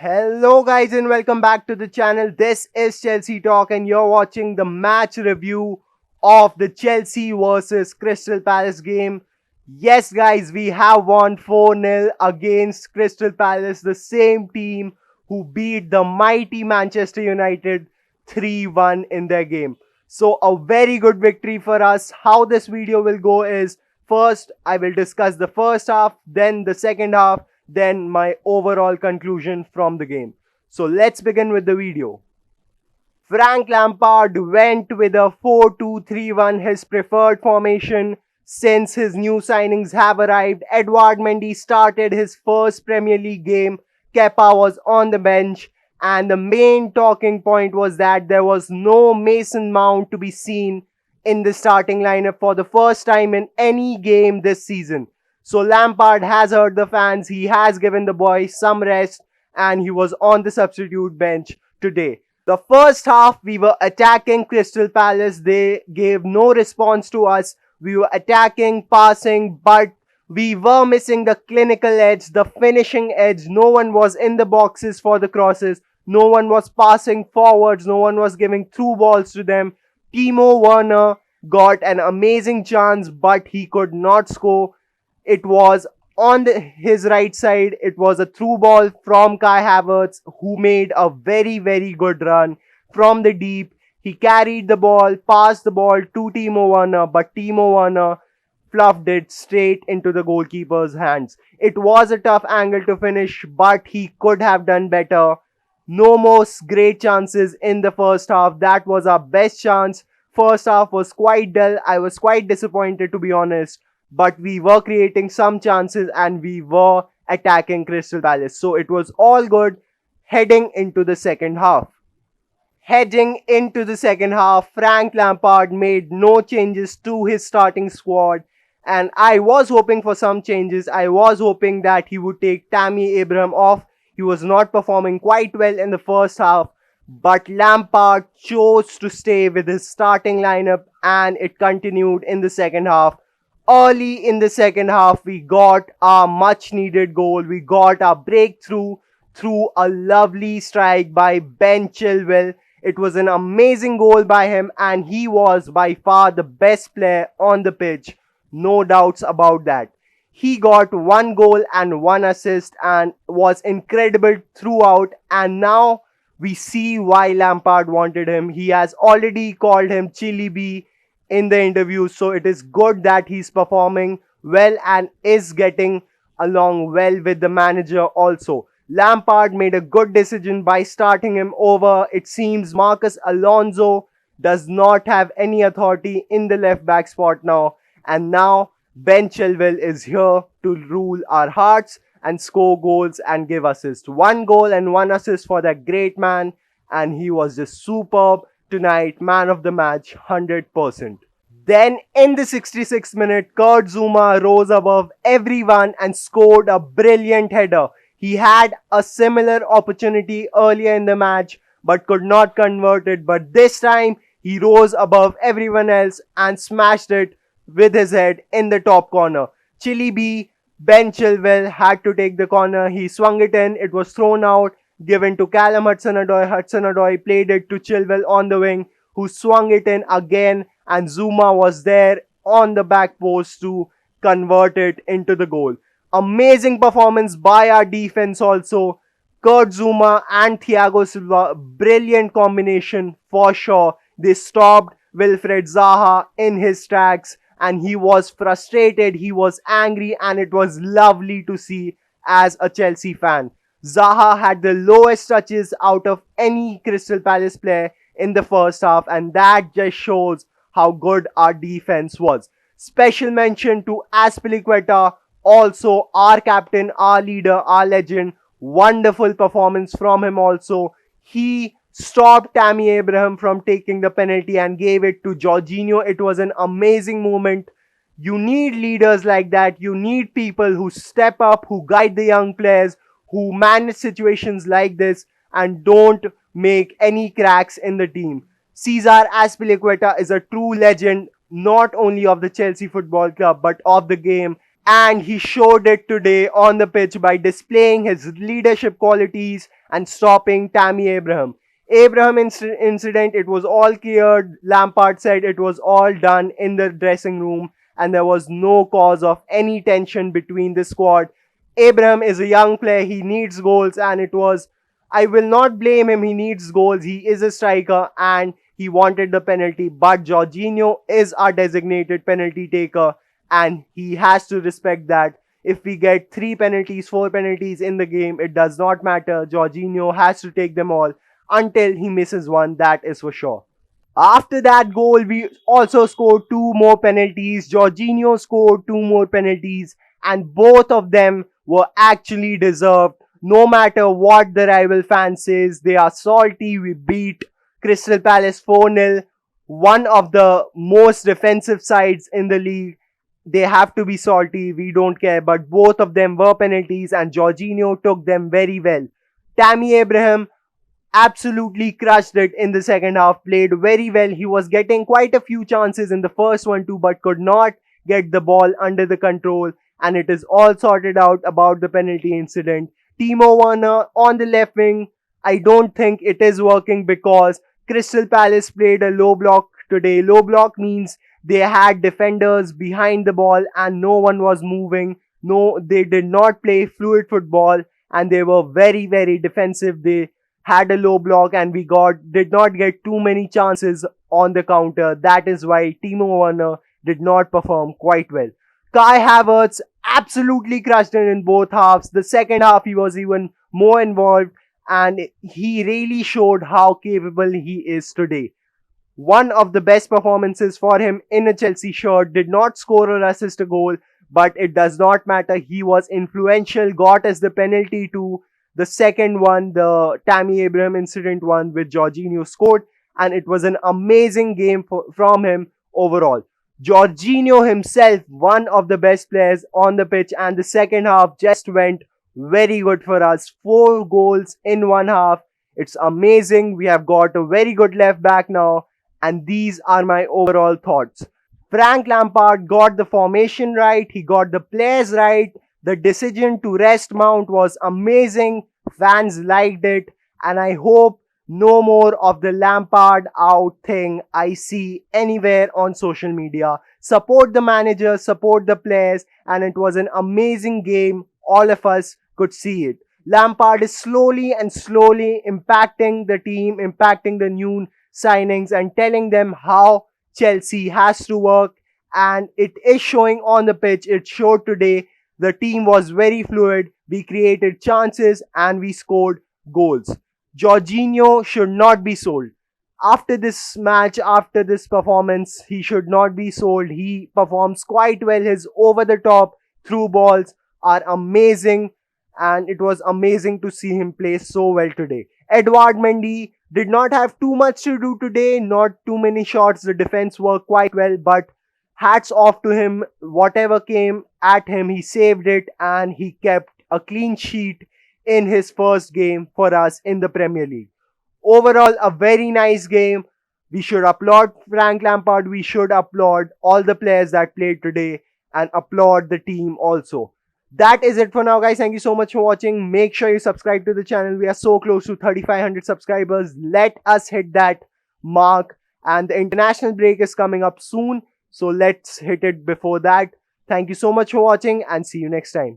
Hello guys and welcome back to the channel. This is Chelsea Talk and you're watching the match review of the Chelsea versus Crystal Palace game. Yes guys, we have won 4-0 against Crystal Palace, the same team who beat the mighty Manchester United 3-1 in their game. So a very good victory for us. How this video will go is, first I will discuss the first half, then the second half, then my overall conclusion from the game. So let's begin with the video. Frank Lampard went with a 4-2-3-1, his preferred formation since his new signings have arrived. Edouard Mendy started his first Premier League game. Kepa was on the bench, and the main talking point was that there was no Mason Mount to be seen in the starting lineup for the first time in any game this season. So Lampard has heard the fans, he has given the boy some rest, and he was on the substitute bench today. The first half, we were attacking Crystal Palace. They gave no response to us. We were attacking, passing, but we were missing the clinical edge, the finishing edge. No one was in the boxes for the crosses. No one was passing forwards. No one was giving through balls to them. Timo Werner got an amazing chance, but he could not score. It was on his right side. It was a through ball from Kai Havertz, who made a very good run from the deep. He carried the ball, passed the ball to Timo Werner, but Timo Werner fluffed it straight into the goalkeeper's hands. It was a tough angle to finish, but he could have done better. No more great chances in the first half. That was our best chance. First half was quite dull. I was quite disappointed, to be honest. But we were creating some chances and we were attacking Crystal Palace. So it was all good heading into the second half. Heading into the second half, Frank Lampard made no changes to his starting squad. And I was hoping for some changes. I was hoping that he would take Tammy Abraham off. He was not performing quite well in the first half. But Lampard chose to stay with his starting lineup and it continued in the second half. Early in the second half, we got our much needed goal. We got our breakthrough through a lovely strike by Ben Chilwell. It was an amazing goal by him and he was by far the best player on the pitch. No doubts about that. He got one goal and one assist and was incredible throughout, and now we see why Lampard wanted him. He has already called him Chili B in the interview, so it is good that he's performing well and is getting along well with the manager also. Lampard made a good decision by starting him over. It seems Marcus Alonso does not have any authority in the left back spot now, and now Ben Chilwell is here to rule our hearts and score goals and give assists. One goal and one assist for that great man, and he was just superb tonight. Man of the match, 100%. Then in the 66th minute, Kurt Zouma rose above everyone and scored a brilliant header. He had a similar opportunity earlier in the match but could not convert it. But this time, he rose above everyone else and smashed it with his head in the top corner. Chili B, Ben Chilwell had to take the corner. He swung it in. It was thrown out, given to Callum Hudson-Odoi. Hudson-Odoi played it to Chilwell on the wing, who swung it in again, and Zouma was there on the back post to convert it into the goal. Amazing performance by our defense also. Kurt Zouma and Thiago Silva, brilliant combination for sure. They stopped Wilfred Zaha in his tracks and he was frustrated, he was angry, and it was lovely to see as a Chelsea fan. Zaha had the lowest touches out of any Crystal Palace player in the first half, and that just shows how good our defense was. Special mention to Azpilicueta, also our captain, our leader, our legend. Wonderful performance from him also. He stopped Tammy Abraham from taking the penalty and gave it to Jorginho. It was an amazing moment. You need leaders like that. You need people who step up, who guide the young players, who manage situations like this and don't make any cracks in the team. Cesar Azpilicueta is a true legend, not only of the Chelsea Football Club but of the game, And he showed it today on the pitch by displaying his leadership qualities and stopping Tammy Abraham. Incident, it was all cleared. Lampard said it was all done in the dressing room and there was no cause of any tension between the squad. Abraham is a young player, he needs goals, and it was, I will not blame him, he needs goals, he is a striker and he wanted the penalty, but Jorginho is our designated penalty taker and he has to respect that. If we get 3 penalties, 4 penalties in the game, it does not matter. Jorginho has to take them all until he misses one, that is for sure. After that goal, we also scored 2 more penalties. Jorginho scored 2 more penalties, and both of them were actually deserved. No matter what the rival fan says, they are salty. We beat Crystal Palace 4-0, one of the most defensive sides in the league. They have to be salty, we don't care, but both of them were penalties and Jorginho took them very well. Tammy Abraham absolutely crushed it in the second half, played very well. He was getting quite a few chances in the first one too, but could not get the ball under the control, and it is all sorted out about the penalty incident. Timo Werner on the left wing, I don't think it is working because Crystal Palace played a low block today. Low block means they had defenders behind the ball and no one was moving. No, they did not play fluid football and they were very, very defensive. They had a low block and we did not get too many chances on the counter. That is why Timo Werner did not perform quite well. Kai Havertz absolutely crushed it in both halves. The second half he was even more involved and he really showed how capable he is today. One of the best performances for him in a Chelsea shirt. Did not score or assist a goal, but it does not matter. He was influential, got us the penalty too. The second one, the Tammy Abraham incident one, which Jorginho scored, and it was an amazing game from him overall. Jorginho himself, one of the best players on the pitch, and the second half just went very good for us. 4 goals in one half. It's amazing. We have got a very good left back now, and these are my overall thoughts. Frank Lampard got the formation right, he got the players right, the decision to rest Mount was amazing, fans liked it, and I hope no more of the Lampard out thing I see anywhere on social media. Support the manager, support the players, and it was an amazing game. All of us could see it. Lampard is slowly and slowly impacting the team, impacting the new signings and telling them how Chelsea has to work, and it is showing on the pitch. It showed today. The team was very fluid. We created chances and we scored goals. Jorginho should not be sold. After this match, after this performance, he should not be sold. He performs quite well. His over the top through balls are amazing, and it was amazing to see him play so well today. Edouard Mendy did not have too much to do today, not too many shots. The defense worked quite well, but hats off to him. Whatever came at him, he saved it and he kept a clean sheet in his first game for us in the Premier League. Overall, a very nice game. We should applaud Frank Lampard. We should applaud all the players that played today and applaud the team also. That is it for now, guys. Thank you so much for watching. Make sure you subscribe to the channel. We are so close to 3,500 subscribers. Let us hit that mark. And the international break is coming up soon, so let's hit it before that. Thank you so much for watching and see you next time.